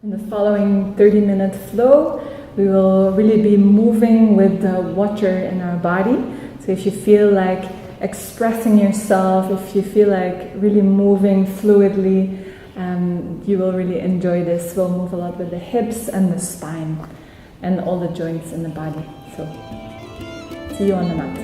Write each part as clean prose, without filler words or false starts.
In the following 30-minute flow, we will really be moving with the water in our body. So if you feel like expressing yourself, if you feel like really moving fluidly, you will really enjoy this. We'll move a lot with the hips and the spine and all the joints in the body. So, see you on the mat.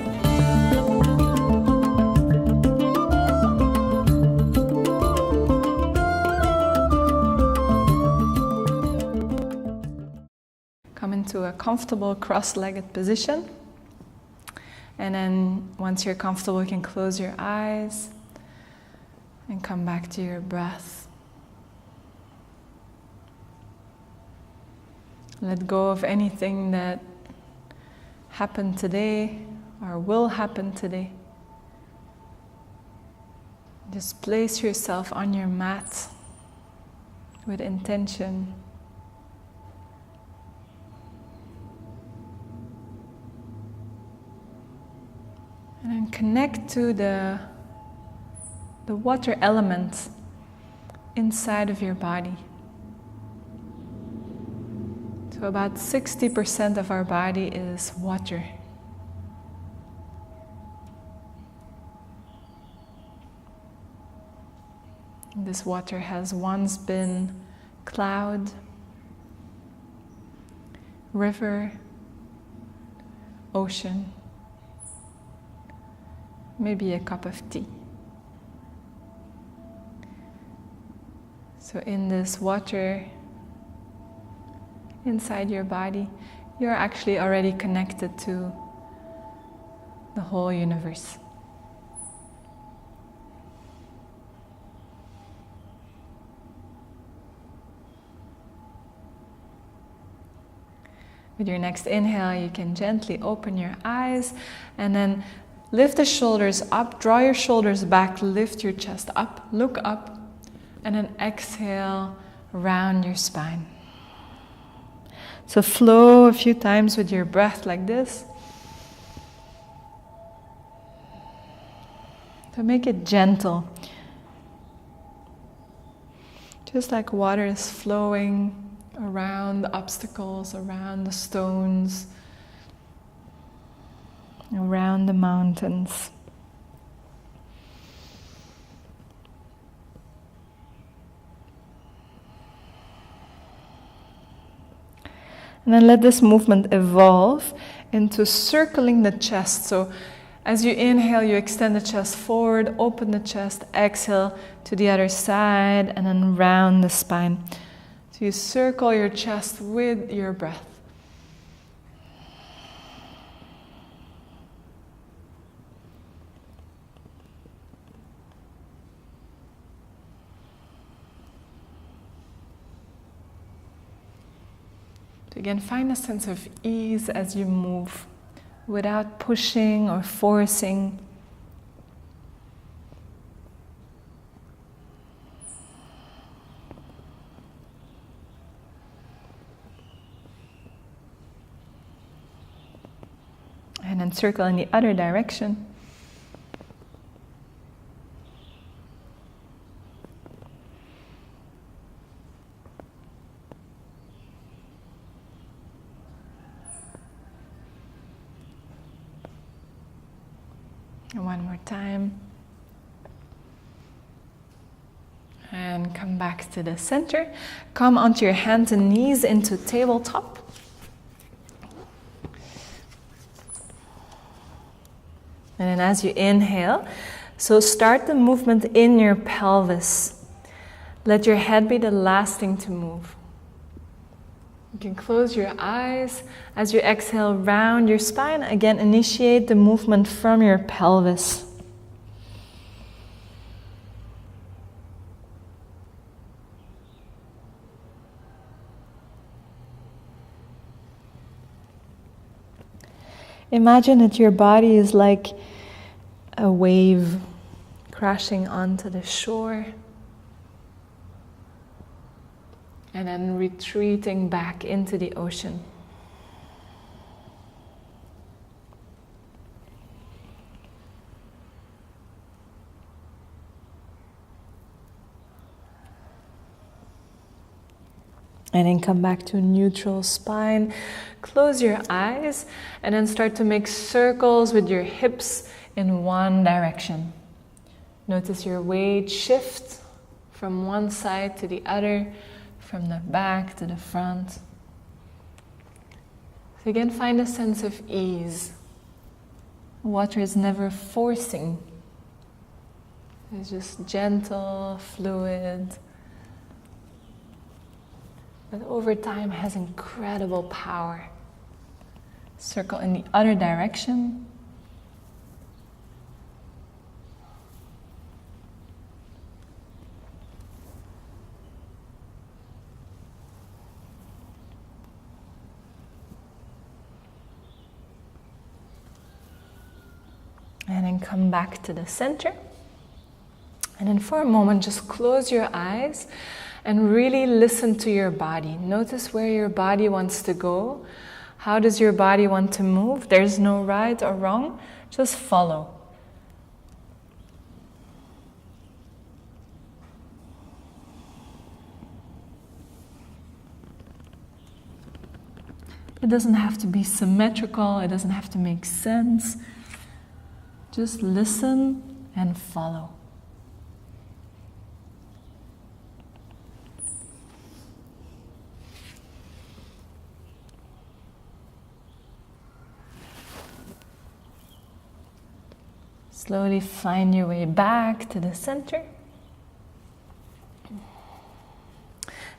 Come into a comfortable cross-legged position. And then once you're comfortable, you can close your eyes and come back to your breath. Let go of anything that happened today or will happen today. Just place yourself on your mat with intention. And then connect to the water element inside of your body. So about 60% of our body is water. This water has once been cloud, river, ocean, maybe a cup of tea. So in this water inside your body, you're actually already connected to the whole universe. With your next inhale, you can gently open your eyes and then lift the shoulders up, draw your shoulders back, lift your chest up, look up, and then exhale, round your spine. So flow a few times with your breath like this. So make it gentle. Just like water is flowing around the obstacles, around the stones, around the mountains. And then let this movement evolve into circling the chest. So as you inhale, you extend the chest forward, open the chest, exhale to the other side, and then round the spine. So you circle your chest with your breath. So again, find a sense of ease as you move without pushing or forcing. And then circle in the other direction. And one more time. And come back to the center. Come onto your hands and knees into tabletop. And then as you inhale, so start the movement in your pelvis. Let your head be the last thing to move. You can close your eyes. As you exhale, round your spine. Again, initiate the movement from your pelvis. Imagine that your body is like a wave crashing onto the shore and then retreating back into the ocean. And then come back to neutral spine. Close your eyes and then start to make circles with your hips in one direction. Notice your weight shift from one side to the other, from the back to the front. So again, find a sense of ease. Water is never forcing. It's just gentle, fluid. But over time has incredible power. Circle in the other direction. And then come back to the center. And then for a moment, just close your eyes and really listen to your body. Notice where your body wants to go. How does your body want to move? There's no right or wrong. Just follow. It doesn't have to be symmetrical. It doesn't have to make sense. Just listen and follow. Slowly find your way back to the center.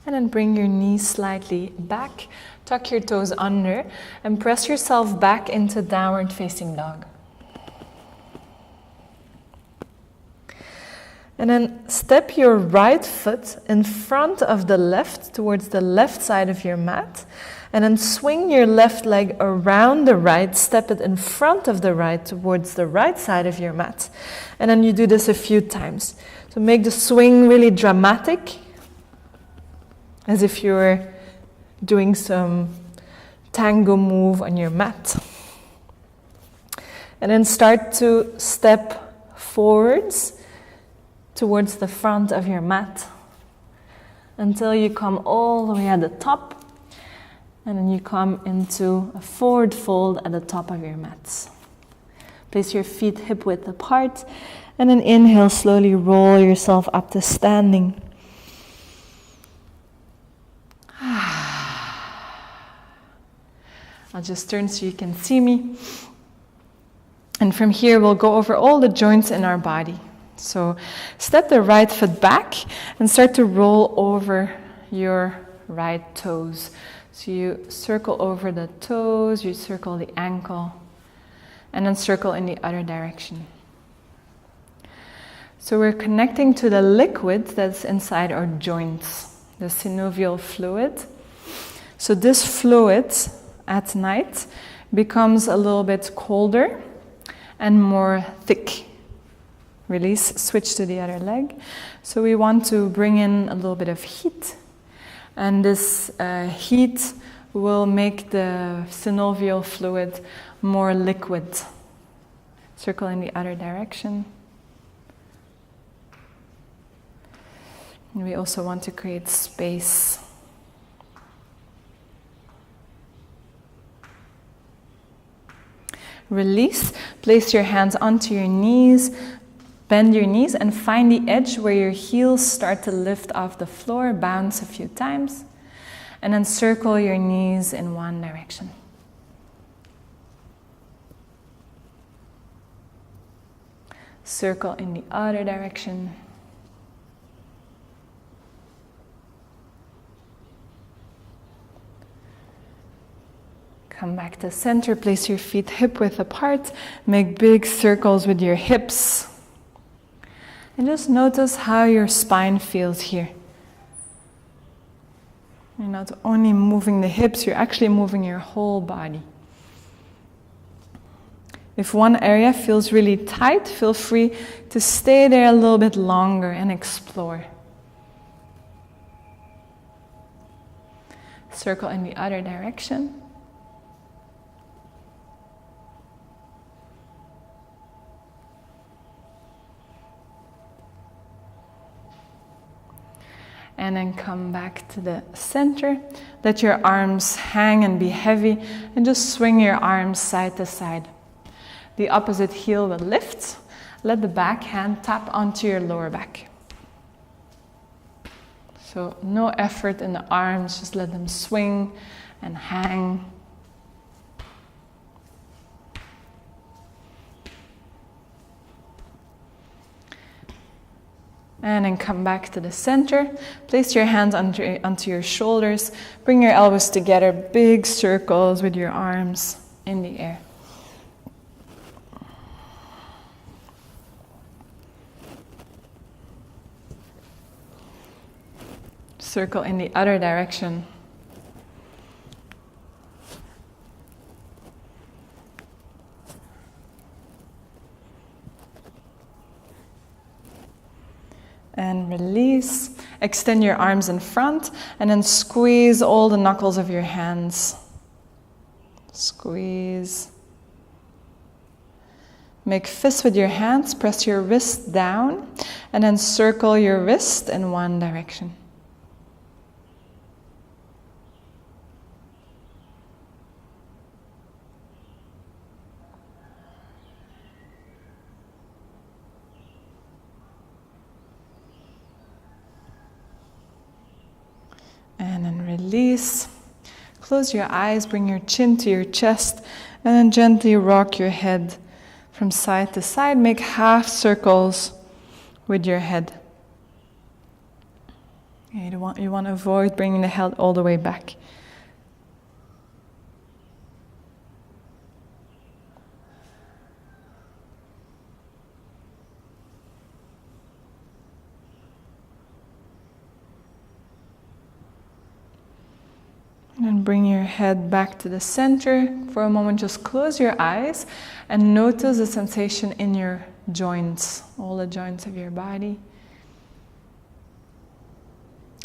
And then bring your knees slightly back, tuck your toes under, and press yourself back into downward facing dog. And then step your right foot in front of the left towards the left side of your mat. And then swing your left leg around the right, step it in front of the right towards the right side of your mat. And then you do this a few times. So make the swing really dramatic, as if you're doing some tango move on your mat. And then start to step forwards towards the front of your mat until you come all the way at the top. And then you come into a forward fold at the top of your mats. Place your feet hip width apart. And then inhale, slowly roll yourself up to standing. I'll just turn so you can see me. And from here, we'll go over all the joints in our body. So step the right foot back and start to roll over your right toes. So you circle over the toes, you circle the ankle, and then circle in the other direction. So we're connecting to the liquid that's inside our joints, the synovial fluid. So this fluid at night becomes a little bit colder and more thick. Release, switch to the other leg. So we want to bring in a little bit of heat. And this heat will make the synovial fluid more liquid. Circle in the other direction. And we also want to create space. Release. Place your hands onto your knees. Bend your knees and find the edge where your heels start to lift off the floor. Bounce a few times. And then circle your knees in one direction. Circle in the other direction. Come back to center. Place your feet hip width apart. Make big circles with your hips. And just notice how your spine feels here. You're not only moving the hips, you're actually moving your whole body. If one area feels really tight, feel free to stay there a little bit longer and explore. Circle in the other direction. And then come back to the center. Let your arms hang and be heavy, and just swing your arms side to side. The opposite heel will lift. Let the back hand tap onto your lower back. So no effort in the arms, just let them swing and hang. And then come back to the center. Place your hands onto your shoulders. Bring your elbows together, big circles with your arms in the air. Circle in the other direction. And release. Extend your arms in front and then squeeze all the knuckles of your hands. Squeeze. Make fists with your hands. Press your wrist down and then circle your wrist in one direction. And then release. Close your eyes, bring your chin to your chest, and then gently rock your head from side to side. Make half circles with your head. You want to avoid bringing the head all the way back. And bring your head back to the center. For a moment, just close your eyes and notice the sensation in your joints, all the joints of your body.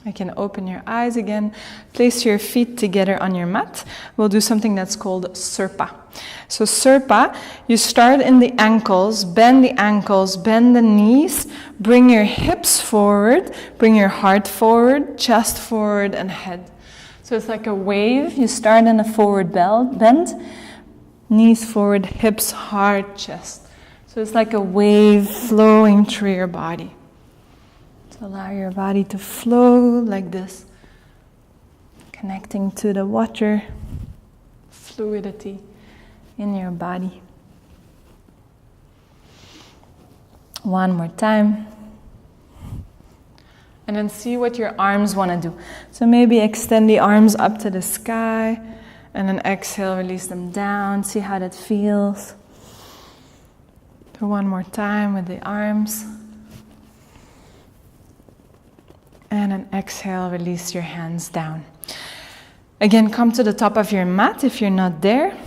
You can open your eyes again. Place your feet together on your mat. We'll do something that's called Sirpa. So Sirpa, you start in the ankles, bend the knees, bring your hips forward, bring your heart forward, chest forward, and head. So it's like a wave. You start in a forward bend, knees forward, hips, heart, chest. So it's like a wave flowing through your body. So allow your body to flow like this, connecting to the water, fluidity in your body. One more time. And then see what your arms want to do. So maybe extend the arms up to the sky, and then exhale, release them down. See how that feels. Do one more time with the arms. And then exhale, release your hands down. Again, come to the top of your mat if you're not there.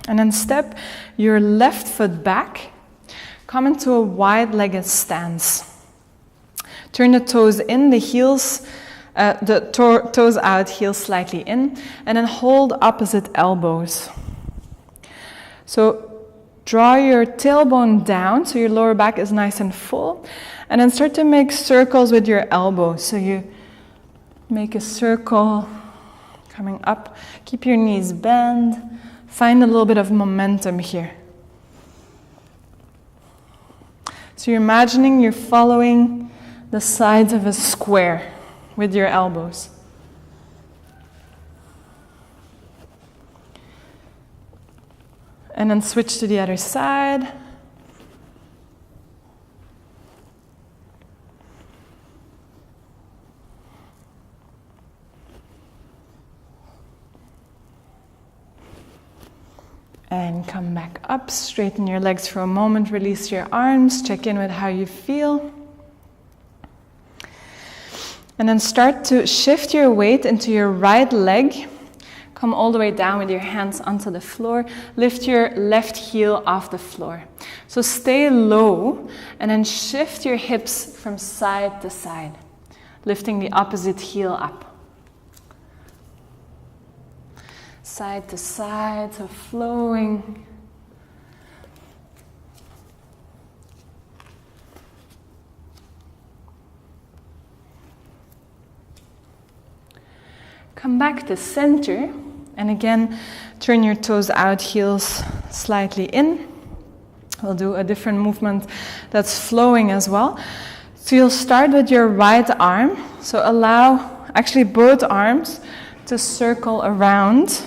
And then step your left foot back. Come into a wide-legged stance. Turn the toes in, the heels, toes out, heels slightly in, and then hold opposite elbows. So draw your tailbone down so your lower back is nice and full, and then start to make circles with your elbows. So you make a circle coming up, keep your knees bent, find a little bit of momentum here. So you're imagining you're following the sides of a square with your elbows. And then switch to the other side. And come back up, straighten your legs for a moment, release your arms, check in with how you feel. And then start to shift your weight into your right leg. Come all the way down with your hands onto the floor. Lift your left heel off the floor. So stay low and then shift your hips from side to side, lifting the opposite heel up. Side to side, so flowing. back to center. And again, turn your toes out, heels slightly in. We'll do a different movement that's flowing as well. So you'll start with your right arm. So allow actually both arms to circle around.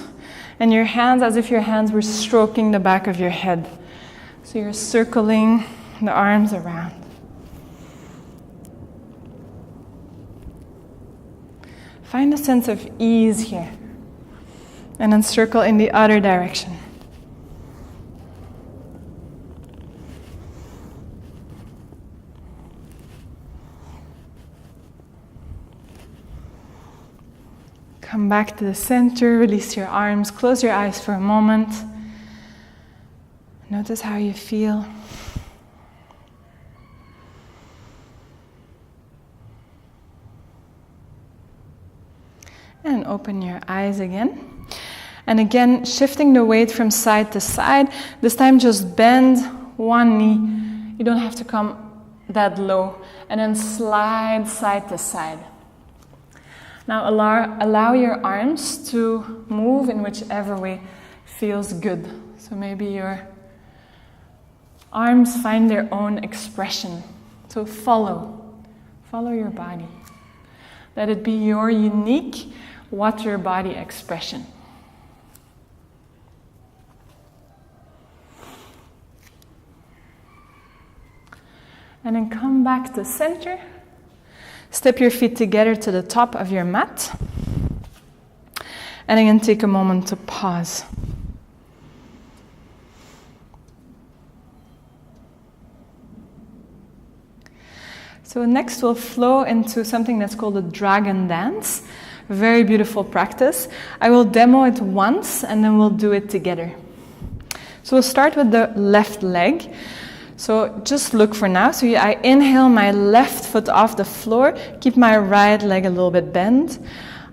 And your hands, as if your hands were stroking the back of your head. So you're circling the arms around. Find a sense of ease here. And then circle in the other direction. Come back to the center, release your arms, close your eyes for a moment. Notice how you feel. And open your eyes again. And again, shifting the weight from side to side. This time just bend one knee. You don't have to come that low. And then slide side to side. Now allow your arms to move in whichever way feels good. So maybe your arms find their own expression. So follow your body. Let it be your unique water body expression. And then come back to center. Step your feet together to the top of your mat. And again, take a moment to pause. So next we'll flow into something that's called a dragon dance. A very beautiful practice. I will demo it once and then we'll do it together. So we'll start with the left leg. So just look for now. So I inhale my left foot off the floor, keep my right leg a little bit bent.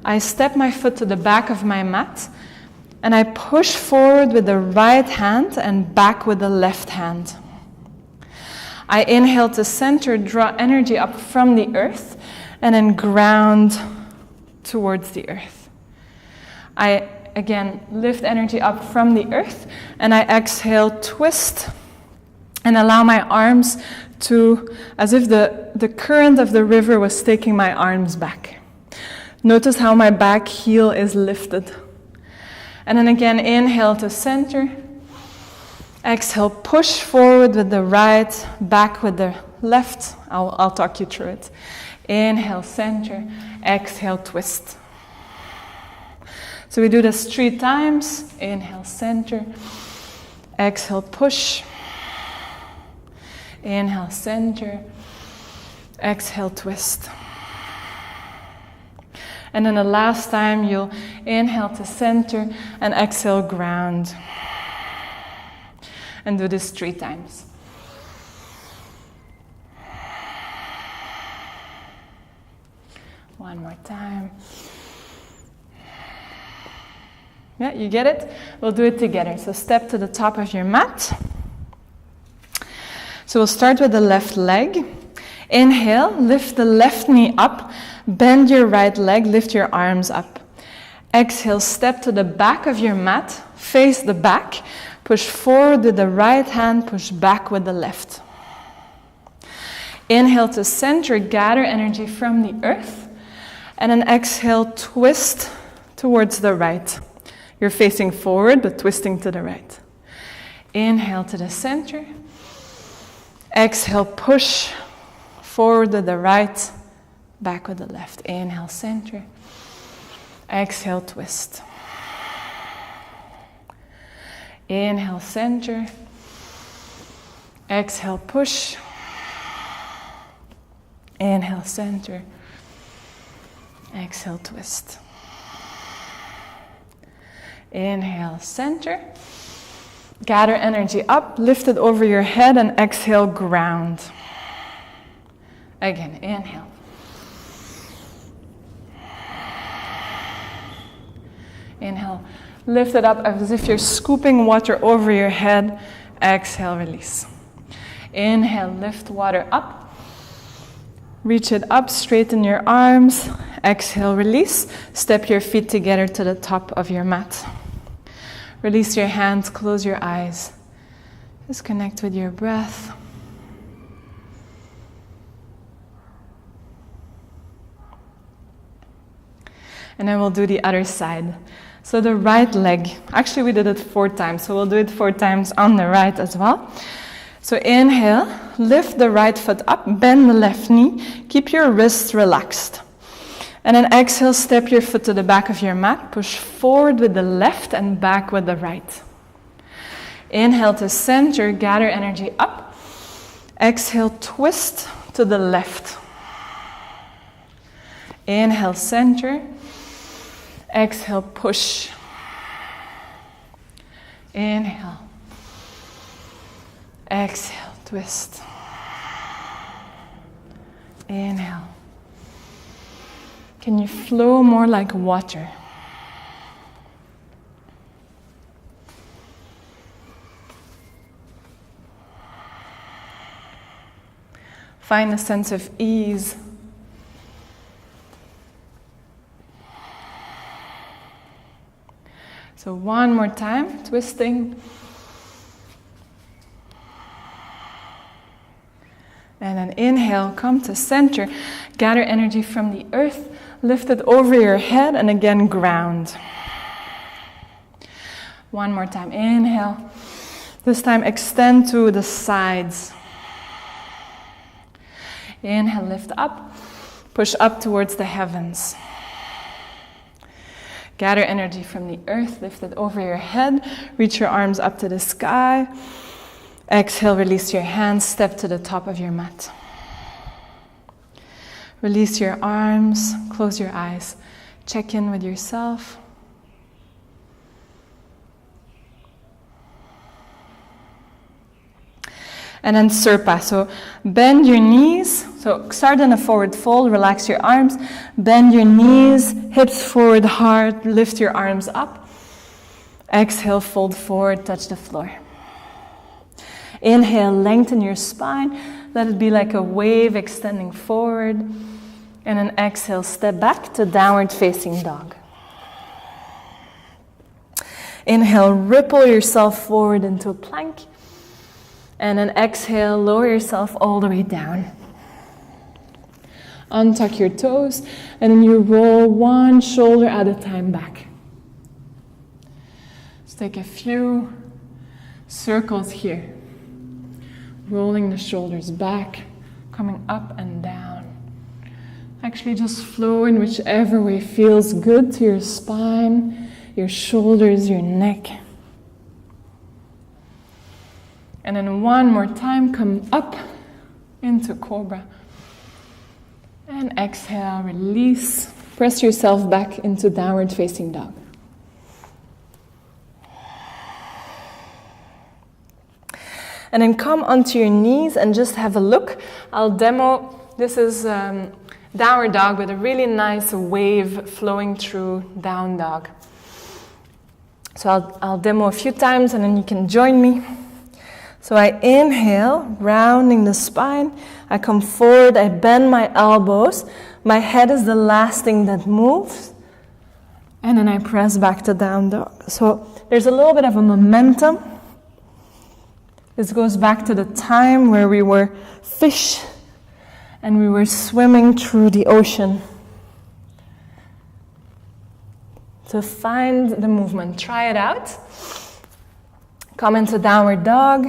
I step my foot to the back of my mat and I push forward with the right hand and back with the left hand. I inhale to center, draw energy up from the earth and then ground towards the earth. I again lift energy up from the earth and I exhale, twist. And allow my arms to, as if the current of the river was taking my arms back. Notice how my back heel is lifted. And then again, inhale to center. Exhale, push forward with the right, back with the left. I'll talk you through it. Inhale, center. Exhale, twist. So we do this 3 times. Inhale, center. Exhale, push. Inhale, center. Exhale, twist. And then the last time you'll inhale to center and exhale, ground. And do this 3 times. One more time. Yeah, you get it? We'll do it together. So step to the top of your mat. So we'll start with the left leg. Inhale, lift the left knee up, bend your right leg, lift your arms up. Exhale, step to the back of your mat, face the back, push forward with the right hand, push back with the left. Inhale to center, gather energy from the earth, and then exhale, twist towards the right. You're facing forward, but twisting to the right. Inhale to the center. Exhale, push forward with the right, back with the left. Inhale, center. Exhale, twist. Inhale, center. Exhale, push. Inhale, center. Exhale, twist. Inhale, center. Gather energy up, lift it over your head, and exhale, ground. Again, inhale. Inhale, lift it up as if you're scooping water over your head. Exhale, release. Inhale, lift water up. Reach it up, straighten your arms. Exhale, release. Step your feet together to the top of your mat. Release your hands, close your eyes. Just connect with your breath. And then we'll do the other side. So the right leg, actually we did it 4 times, so we'll do it 4 times on the right as well. So inhale, lift the right foot up, bend the left knee, keep your wrists relaxed. And then exhale, step your foot to the back of your mat, push forward with the left and back with the right. Inhale to center, gather energy up. Exhale, twist to the left. Inhale, center. Exhale, push. Inhale. Exhale, twist. Inhale. Can you flow more like water? Find a sense of ease. So one more time, twisting. And then inhale, come to center. Gather energy from the earth. Lift it over your head and again ground. One more time, inhale. This time extend to the sides. Inhale, lift up. Push up towards the heavens. Gather energy from the earth, lift it over your head, reach your arms up to the sky. Exhale, release your hands, step to the top of your mat. Release your arms, close your eyes, check in with yourself. And then Sirpa, so bend your knees, so start in a forward fold, relax your arms, bend your knees, hips forward hard, lift your arms up. Exhale, fold forward, touch the floor. Inhale, lengthen your spine, let it be like a wave extending forward. And then exhale, step back to downward facing dog. Inhale, ripple yourself forward into a plank. And then exhale, lower yourself all the way down. Untuck your toes, and then you roll one shoulder at a time back. Let's take a few circles here. Rolling the shoulders back, coming up and down. Actually just flow in whichever way feels good to your spine, your shoulders, your neck. And then one more time, come up into Cobra. And exhale, release. Press yourself back into downward facing dog. And then come onto your knees and just have a look. I'll demo, this is downward dog with a really nice wave flowing through down dog. So I'll demo a few times and then you can join me. So I inhale, rounding the spine. I come forward, I bend my elbows. My head is the last thing that moves. And then I press back to down dog. So there's a little bit of a momentum. This goes back to the time where we were fish and we were swimming through the ocean. So find the movement, try it out. Come into downward dog.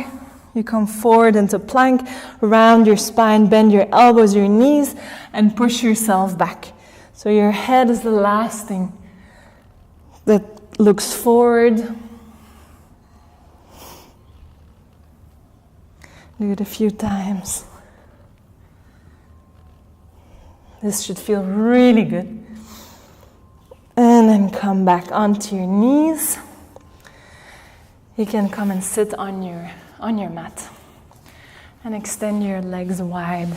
You come forward into plank, round your spine, bend your elbows, your knees, and push yourself back. So your head is the last thing that looks forward. Do it a few times. This should feel really good. And then come back onto your knees. You can come and sit on your mat and extend your legs wide.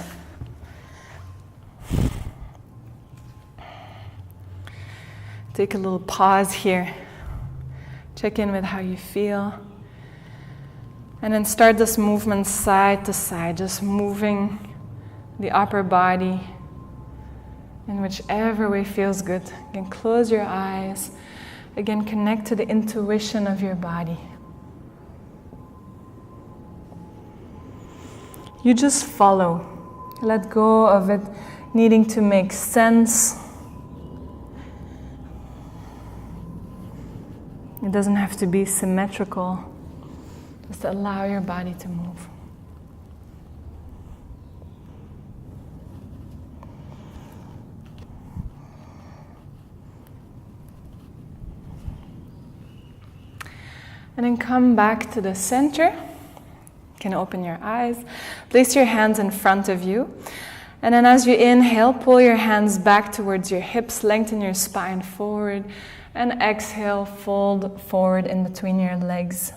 Take a little pause here. Check in with how you feel. And then start this movement side to side, just moving the upper body in whichever way feels good. Again, close your eyes. Again, connect to the intuition of your body. You just follow. Let go of it needing to make sense. It doesn't have to be symmetrical. Just allow your body to move. And then come back to the center. You can open your eyes. Place your hands in front of you. And then as you inhale, pull your hands back towards your hips, lengthen your spine forward. And exhale, fold forward in between your legs.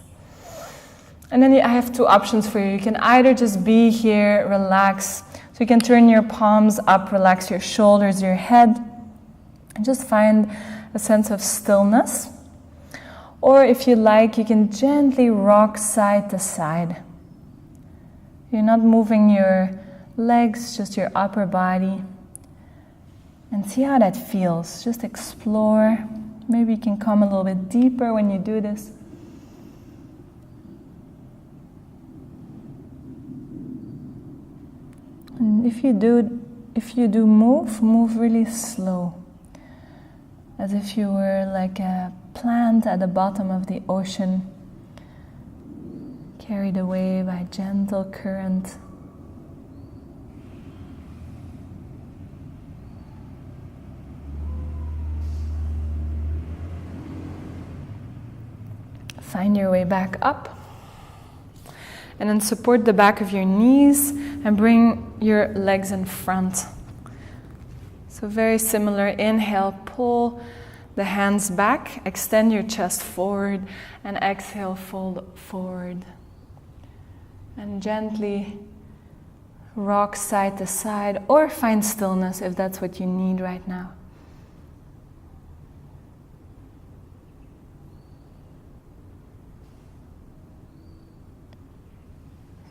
And then I have two options for you. You can either just be here, relax. So you can turn your palms up, relax your shoulders, your head. And just find a sense of stillness. Or if you like, you can gently rock side to side. You're not moving your legs, just your upper body. And see how that feels. Just explore. Maybe you can come a little bit deeper when you do this. And if you do move really slow. As if you were like a plant at the bottom of the ocean, carried away by a gentle current. Find your way back up. And then support the back of your knees and bring your legs in front. So very similar. Inhale, pull the hands back, extend your chest forward, and exhale, fold forward. And gently rock side to side, or find stillness if that's what you need right now.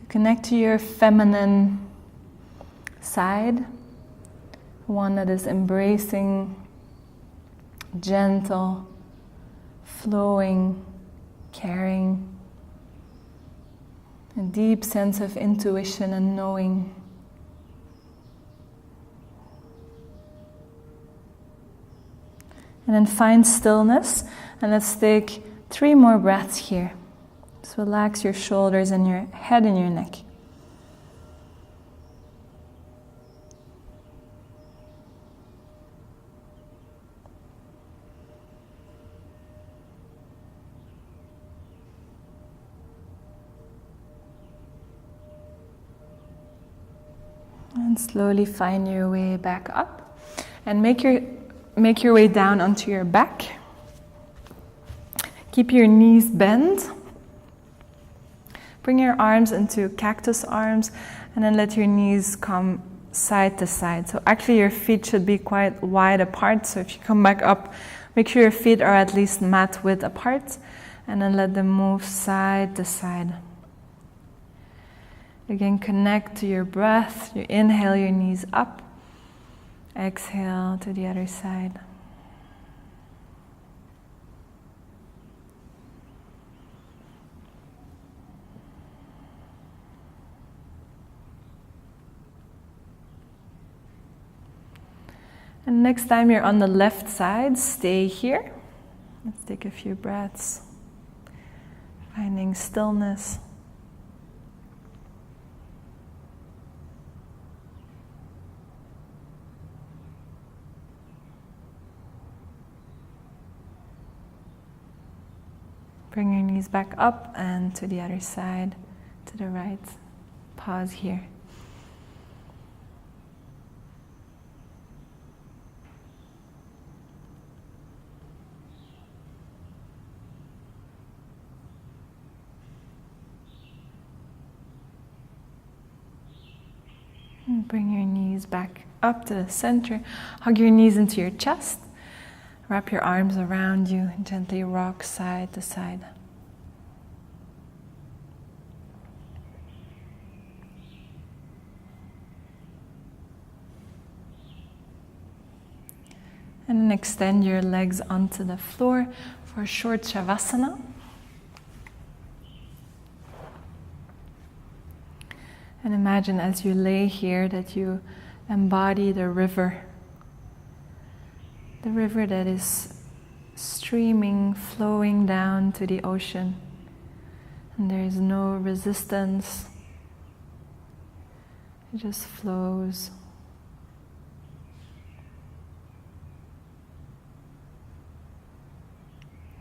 Connect to your feminine side, one that is embracing, gentle, flowing, caring, a deep sense of intuition and knowing. And then find stillness, and let's take 3 more breaths here. Just relax your shoulders and your head and your neck. And slowly find your way back up. And make your way down onto your back. Keep your knees bent. Bring your arms into cactus arms, and then let your knees come side to side. So actually your feet should be quite wide apart. So if you come back up, make sure your feet are at least mat width apart, and then let them move side to side. Again, connect to your breath. You inhale your knees up. Exhale to the other side. And next time you're on the left side, stay here. Let's take a few breaths. Finding stillness. Bring your knees back up and to the other side, to the right. Pause here. And bring your knees back up to the center. Hug your knees into your chest. Wrap your arms around you and gently rock side to side. And then extend your legs onto the floor for a short Savasana. And imagine as you lay here that you embody the river that is streaming, flowing down to the ocean. And there is no resistance. It just flows.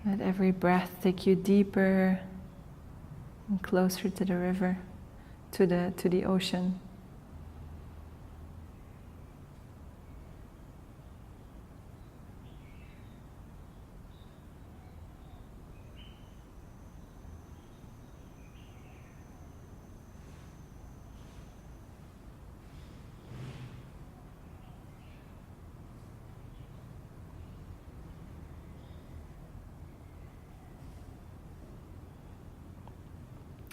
Let every breath take you deeper and closer to the river, to the ocean.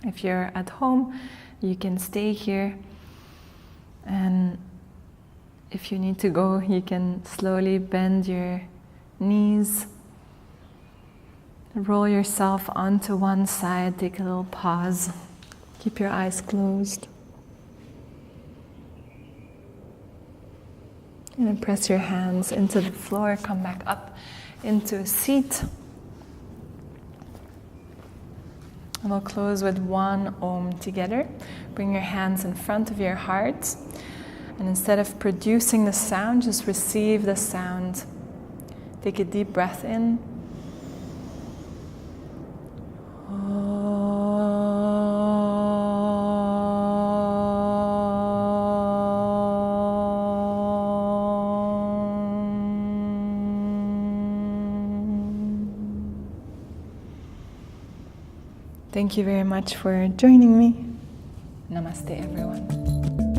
If you're at home, you can stay here, and if you need to go, you can slowly bend your knees, roll yourself onto one side, take a little pause, keep your eyes closed, and then press your hands into the floor, come back up into a seat. And we'll close with one Om together. Bring your hands in front of your heart. And instead of producing the sound, just receive the sound. Take a deep breath in. Thank you very much for joining me. Namaste, everyone.